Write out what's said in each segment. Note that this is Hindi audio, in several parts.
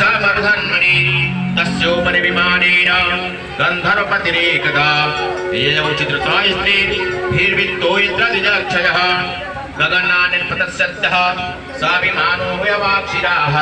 समर्धन्मणि तस्योपरि विमानेन गन्धर्वपतिरेकदा येयौ चित्रता स्त्रीर्भिर्वित्तो इन्द्रदिजक्षयः गगनानिर्पतस्यत्यः स्वाभिमानो हुयवाक्षिराः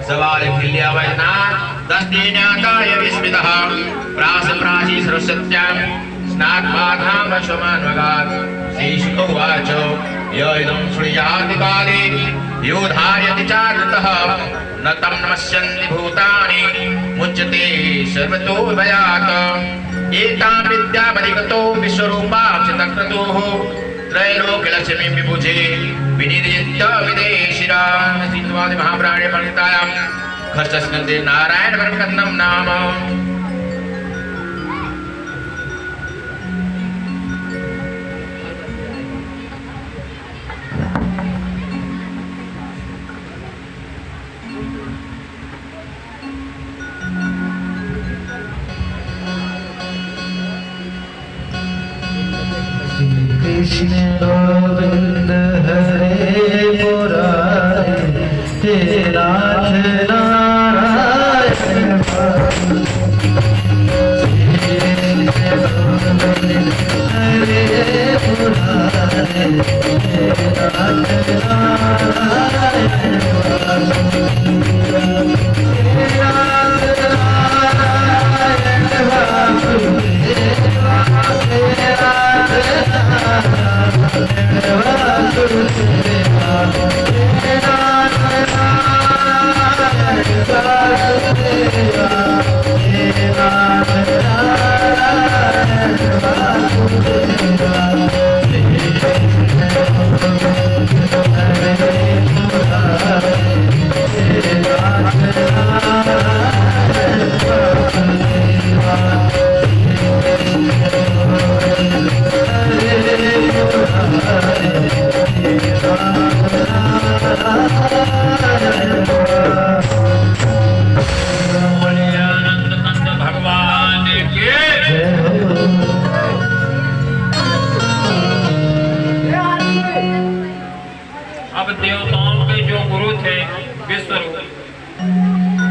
सवालिभिर्यवैनात् दस्तेनाकाय विस्मितः प्रासप्राची सरस्वत्यां स्नात्पाधामश्वमान्वगात् श्रीशुकोवाच य इदं श्रुयाति काले योधायति चारुतः न तं नमस्यन्ति भूतानि मुच्यते सर्वतो भयात् एतां विद्यामधिगतो विश्वरूपाक्षतक्रतोः त्रैलोक्यलक्ष्मीं विभुजे विनिर्जित्य विदेशिरा सिद्धवादि महाप्राणे पंडितायां खर्चस्कन्धे नारायण वरकन्नं नाम कृष्ण गोविंद हरे मुरारे हे नाथ नारायण हरे मुरारे हे नाथ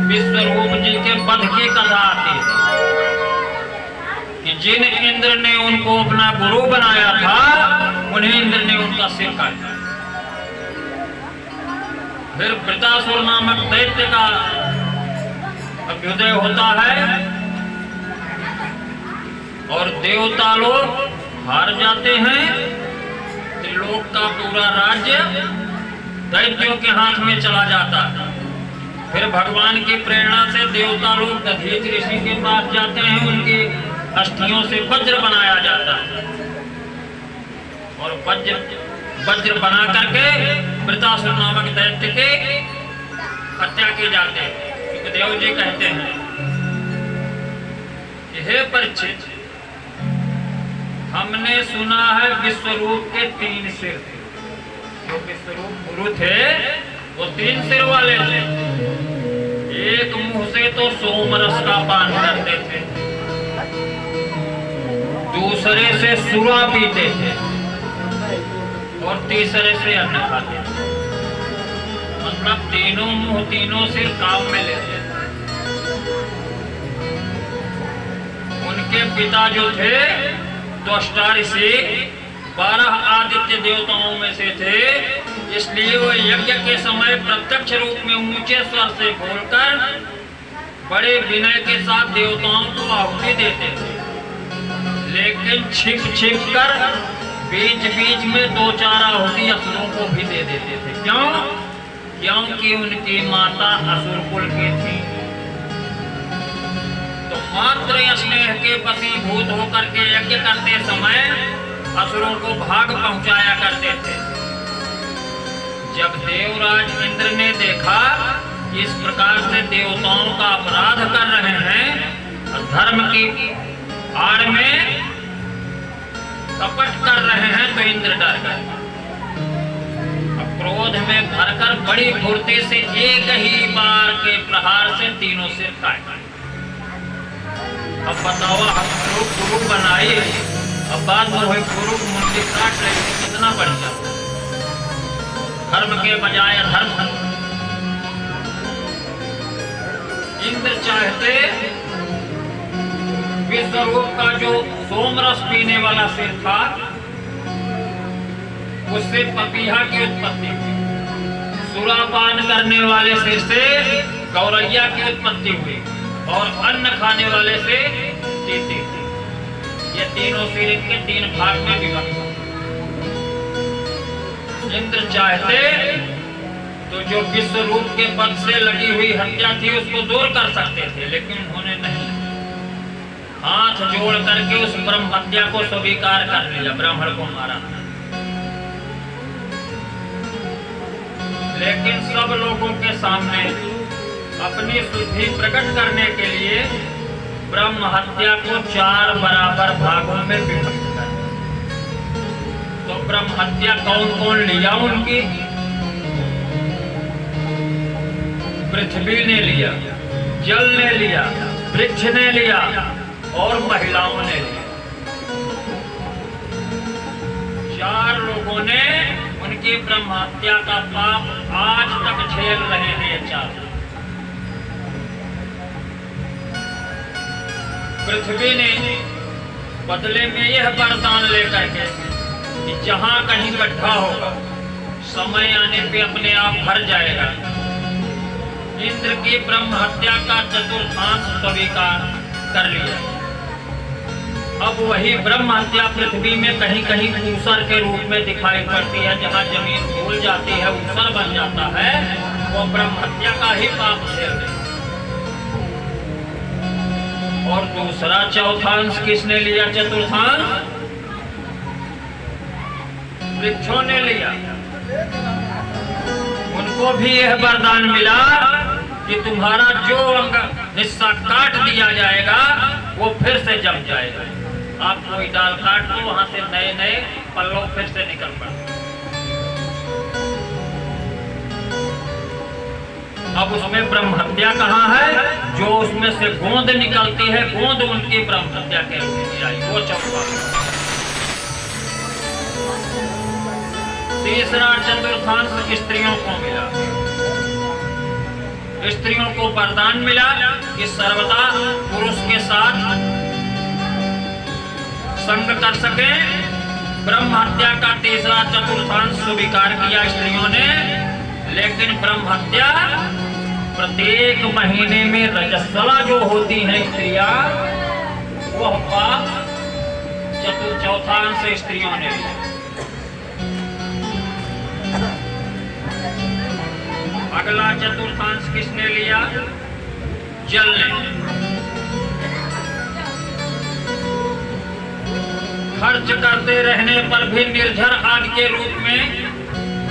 विश्वरूप जी के वध की कथा आती है कि जिन इंद्र ने उनको अपना गुरु बनाया था उन्हें इंद्र ने उनका सिर काटा। फिर वृतासुर नामक दैत्य का अभ्युदय होता है और देवता लोग हार जाते हैं। त्रिलोक का पूरा राज्य दैत्यों के हाथ में चला जाता है। फिर भगवान की प्रेरणा से देवता लोग दधीच ऋषि के पास जाते हैं, उनकी अस्थियों से वज्र बनाया जाता है और वज्र बना करके वृतासुर नामक दैत्य के हत्या किए जाते हैं। सुखदेव जी कहते हैं कि हे परीक्षित, हमने सुना है विश्वरूप के 3 सिर थे। जो विश्वरूप गुरु थे वो 3 सिर वाले थे। एक मुंह से तो सोमरस का पान करते थे, दूसरे से सुरा पीते थे और तीसरे से अन्न खाते थे। मतलब तीनों मुंह तीनों सिर काम में लेते थे। उनके पिता जो थे त्वष्टा ऋषि 12 आदित्य देवताओं में से थे, इसलिए वो यज्ञ के समय प्रत्यक्ष रूप में ऊंचे स्वर से बोलकर बड़े विनय के साथ देवताओं को आहुति देते थे। लेकिन छिप छिप कर बीच बीच में 2-4 आहुति असुरों को भी दे देते थे। क्यों? क्योंकि उनकी माता असुर कुल की थी। तो मात्र स्नेह के वशीभूत होकर के यज्ञ करते समय असुरों को भाग पहुंचाया करते थे। जब देवराज इंद्र ने देखा कि इस प्रकार से देवताओं का अपराध कर रहे हैं, धर्म की आड़ में कपट कर रहे हैं, तो इंद्र डर गए। क्रोध में भरकर बड़ी फुर्ती से एक ही बार के प्रहार से 3 सिर काटे। अब बताओ, हम लोग गुरु बनाए, अब बाद में वही गुरु मुंडी काट रहे, कितना बढ़िया। धर्म के बजाय धर्म। इंद्र चाहते विश्वरूप का जो सोमरस पीने वाला सिर था उससे पपीहा की उत्पत्ति हुई, सुरापान करने वाले सिर से गौरैया की उत्पत्ति हुई और अन्न खाने वाले से तीती। ये तीनों सिर इनके 3 भाग में विभक्त। इंद्र चाहते तो जो विश्व रूप के पद से लगी हुई हत्या थी उसको दूर कर सकते थे, लेकिन उन्होंने नहीं। हाथ जोड़ करके उस ब्रह्म हत्या को स्वीकार कर लिया, ब्राह्मण को मारा। लेकिन सब लोगों के सामने अपनी शुद्धि प्रकट करने के लिए ब्रह्म हत्या को 4 बराबर भागों में विभक्त कर। तो ब्रह्म हत्या कौन कौन लिया उनकी? पृथ्वी ने लिया, जल ने लिया, वृक्ष ने लिया और महिलाओं ने लिया। 4 लोगों ने उनकी ब्रह्म हत्या का पाप आज तक झेल रहे हैं। 4 पृथ्वी ने बदले में यह वरदान लेकर के कि जहां कहीं गड्ढा होगा समय आने पे अपने आप भर जाएगा, इंद्र की ब्रह्म हत्या का चतुर्थांश स्वीकार कर लिया। अब वही ब्रह्म हत्या पृथ्वी में कहीं कहीं ऊसर के रूप में दिखाई पड़ती है। जहां जमीन फूल जाती है, ऊसर बन जाता है, वो ब्रह्म हत्या का ही पाप झेल रहे। और दूसरा चौथांश किसने लिया? चतुर्थांश वृक्षों ने लिया। उनको भी यह वरदान मिला कि तुम्हारा जो अंग हिस्सा काट दिया जाएगा वो फिर से जम जाएगा। आप कोई डाल काट दो, वहां से नए नए पल्लव फिर से निकल पड़ते। अब उसमें ब्रह्म हत्या कहाँ है? जो उसमें से गोंद निकलती है, गोंद उनकी ब्रह्म हत्या के रूप में आई, वो चौथा। तीसरा चतुर्थांश स्त्रियों को मिला। स्त्रियों को वरदान मिला कि सर्वदा पुरुष के साथ संग कर सके। ब्रह्म हत्या का तीसरा चतुर्थांश स्वीकार किया स्त्रियों ने, लेकिन ब्रह्म हत्या प्रत्येक महीने में रजस्वला जो होती है स्त्रियां, वह पाप चौथांश स्त्रियों ने लिया। अगला चतुर्थांश किसने लिया? जल ने। खर्च करते रहने पर भी निर्झर आग के रूप में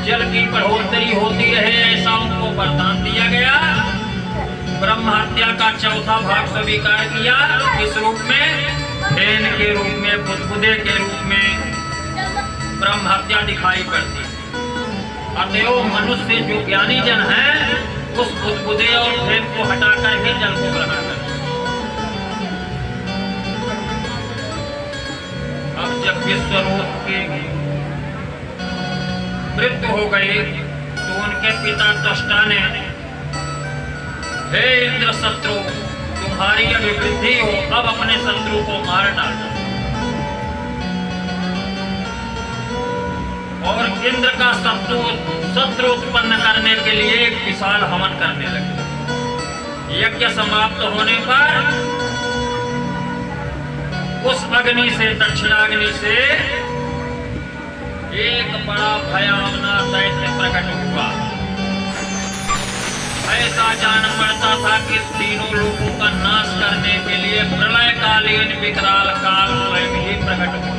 जल की बढ़ोतरी होती रहे, ऐसा उनको वरदान दिया गया। ब्रह्म हत्या का चौथा भाग स्वीकार किया। इस रूप में फेन के रूप में, बुदबुदे के रूप में ब्रह्म हत्या दिखाई पड़ती। अतएव मनुष्य जो ज्ञानी जन है उस बुदबुदे और फेन को हटाकर ही जल को ग्रहण कर। अब जब विश्वरूप की मृत्यु हो गई तो उनके पिता त्वष्टा ने, हे इंद्र शत्रु, तुम्हारी अभिवृद्धि हो, अब अपने शत्रु को मार डालो। और इंद्र का शत्रु उत्पन्न करने के लिए एक विशाल हवन करने लगे। यज्ञ समाप्त होने पर उस अग्नि से, दक्षिणाग्नि से एक बड़ा भयावना दैत्य प्रकट हुआ। ऐसा जान पड़ता था कि तीनों लोगों का नाश करने के लिए प्रलयकालीन विकराल काल स्वयं ही प्रकट हुआ।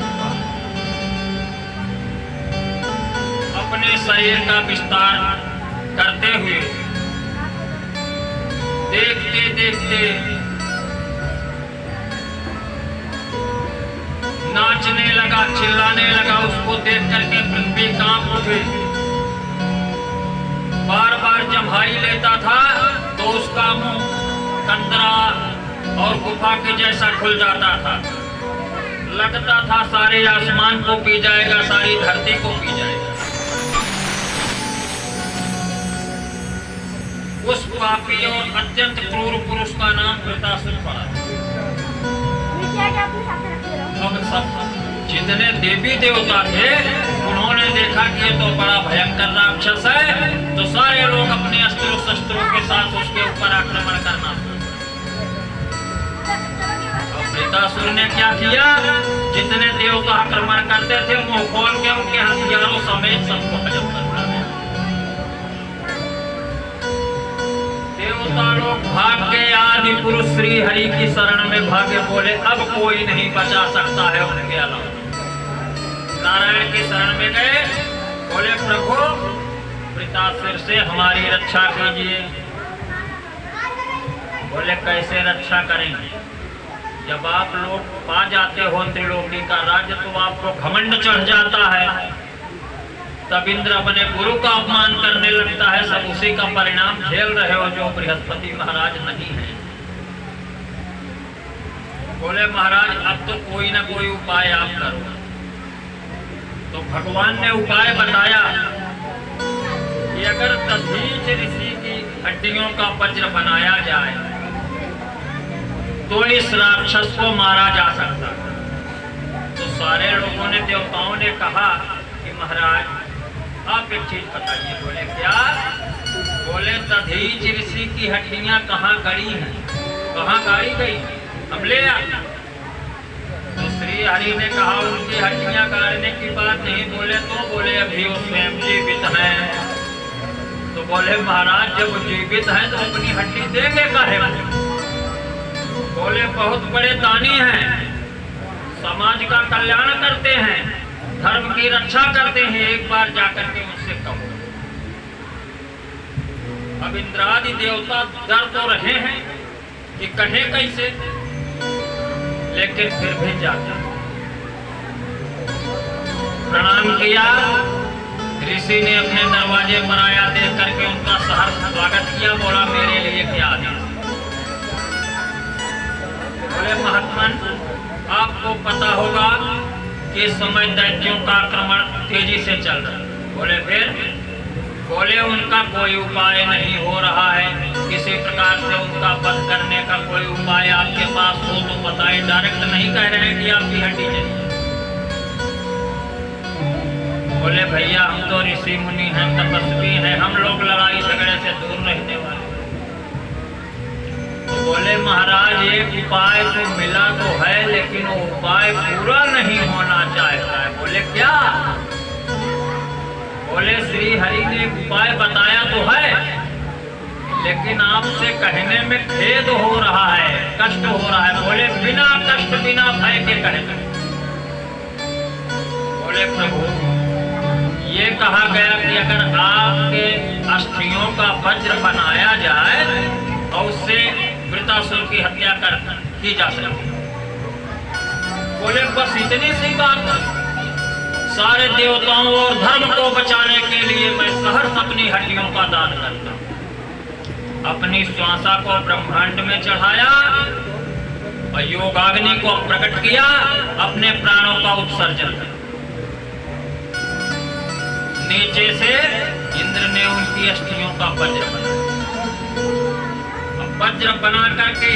अपने शरीर का विस्तार करते हुए देखते देखते नाचने लगा, चिल्लाने लगा। उसको देख करके पृथ्वी कांप उठी। बार बार जम्हाई लेता था तो उसका मुंह कंदरा और गुफा के जैसा खुल जाता था। लगता था सारे आसमान को पी जाएगा, सारी धरती को पी जाएगा। उस पापी और अत्यंत क्रूर पुरुष का नाम वृतासुर पड़ा। अब सब जितने देवी देवता थे उन्होंने देखा कि ये तो बड़ा भयंकर राक्षस है, तो सारे लोग अपने अस्त्रों शस्त्रों के साथ उसके ऊपर आक्रमण करना। अब वृतासुर ने क्या किया, जितने देवता आक्रमण करते थे मुंह खोल के उनके हथियारों समेत सबको हजम करना। देवता लोग भाग गए, आदि पुरुष श्री हरि की शरण में भागे, बोले अब कोई नहीं बचा सकता है उनके अलावा। नारायण की शरण में गए, बोले प्रभु वृतासुर से हमारी रक्षा कीजिए। बोले कैसे रक्षा करेंगे, जब आप लोग पा जाते हो त्रिलोकी का राज्य तो आपको घमंड चढ़ जाता है, तब इंद्र अपने गुरु का अपमान करने लगता है, सब उसी का परिणाम झेल रहे हो जो बृहस्पति महाराज नहीं है। बोले महाराज अब तो कोई ना कोई उपाय आप करो। तो भगवान ने उपाय बताया कि अगर दधीच ऋषि की हड्डियों का वज्र बनाया जाए तो इस राक्षस को मारा जा सकता है। तो सारे लोगों ने, देवताओं ने कहा कि महाराज आप एक चीज बताइए। बोले क्या? बोले दधीच ऋषि की हड्डियां कहाँ गड़ी हैं, कहाँ गाड़ी गई, हम ले आए। तो श्री हरि ने कहा उनकी हड्डियां गाड़ने की बात नहीं। बोले तो बोले अभी वो स्वयं जीवित हैं। तो बोले महाराज जब वो जीवित हैं तो अपनी हड्डी देंगे काहे? बोले बहुत बड़े दानी हैं, समाज का कल्याण करते हैं, धर्म की रक्षा करते हैं, एक बार जाकर के उनसे कहो। अब इंद्रादि देवता डर तो रहे हैं कि कहे कैसे, लेकिन फिर भी जाते। प्रणाम किया, ऋषि ने अपने दरवाजे पर आया, देख करके उनका सहर्ष स्वागत किया। बोला मेरे लिए क्या आदेश? बोले महात्मन आपको पता होगा कि इस समय दैत्यों का आक्रमण तेजी से चल रहा है। बोले फिर? बोले उनका कोई उपाय नहीं हो रहा है, किसी प्रकार से उनका वध करने का कोई उपाय आपके पास हो तो बताएं। डायरेक्ट नहीं कह रहे हैं कि आपकी हड्डी चली। बोले भैया हम तो ऋषि मुनि हैं, तपस्वी हैं, हम लोग लड़ाई झगड़े से दूर रहने वाले। तो बोले महाराज एक उपाय तो मिला तो है, लेकिन वो उपाय पूरा नहीं होना चाहता है। बोले क्या? बोले श्री हरि ने उपाय बताया तो है, लेकिन आपसे कहने में खेद हो रहा है, कष्ट हो रहा है। बोले बिना कष्ट बिना भय के कहते। बोले प्रभु ये कहा गया कि अगर आपके अस्थियों का वज्र बनाया जाए और उससे वृतासुर की हत्या की जा सकती। बोले बस इतनी सी बात, सारे देवताओं और धर्म को बचाने के लिए मैं सहर्ष अपनी हड्डियों का दान करता हूं। अपनी श्वासा को ब्रह्मांड में चढ़ाया और योगाग्नि को प्रकट किया, अपने प्राणों का उत्सर्जन किया। नीचे से इंद्र ने उनकी अस्थियों का वज्र बनाया। वज्र बना करके